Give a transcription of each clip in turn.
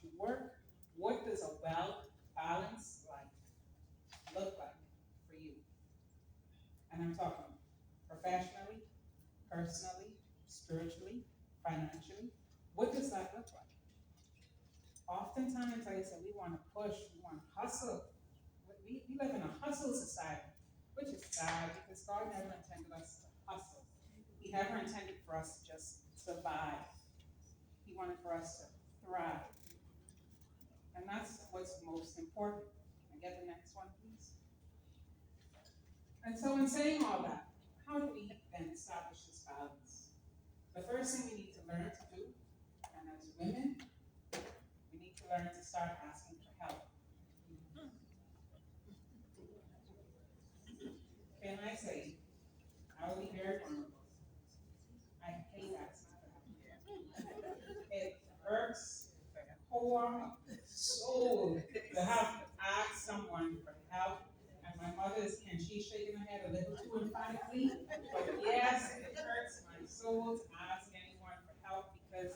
you work, what does a well-balanced life look like for you? And I'm talking professionally, personally, spiritually, financially. What does that look like? Oftentimes, like I said, we want to push, we want to hustle. We live in a hustle society, which is sad because God never intended us to hustle. He never intended for us to just survive. He wanted for us to thrive. And that's what's most important. Can I get the next one, please? And so, in saying all that, how do we then establish this balance? The first thing we need to learn to do, and as women, we need to learn to start asking for help. Can I say, I will be very vulnerable. I hate asking for help. It hurts the core soul to have to ask someone for help. And my mother is, and she's shaking her head a little too emphatically. But yes, it hurts my soul to ask anyone for help because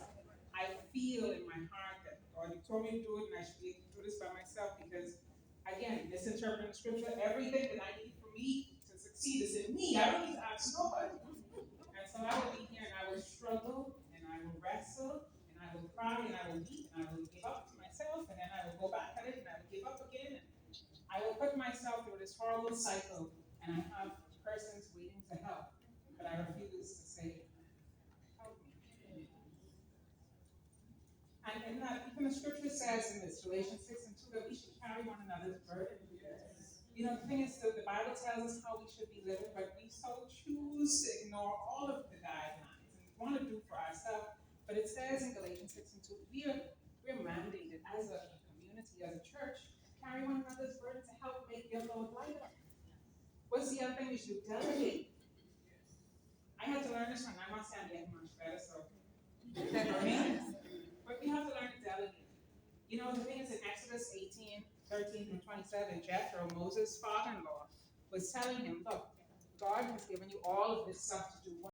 I feel in my heart that God told me to do it and I should be able to do this by myself because, again, misinterpreting the scripture, everything that I need for me to succeed is in me. I don't need to ask nobody. And so I will be here and I will struggle and I will wrestle and I will cry and I will weep and I will give up to myself and then I will go back at it and I will give up again. And I will put myself through this horrible cycle and I have persons waiting to help, but I refuse to say, help me. And in that, even the scripture says in this, Galatians 6 and 2, that we should carry one another's burden. You know, the thing is that the Bible tells us how we should be living, but we so choose to ignore all of the guidelines and want to do for ourselves. But it says in Galatians 6 and 2, we're mandated as a community, as a church, carry one another's burden to help make your load lighter. What's the other thing we should do? Delegate. I had to learn this one. I must say I'm getting much better, so. But we have to learn to delegate. You know, the thing is in Exodus 18:13 through 27, Jethro, Moses' father-in-law, was telling him, look, God has given you all of this stuff to do.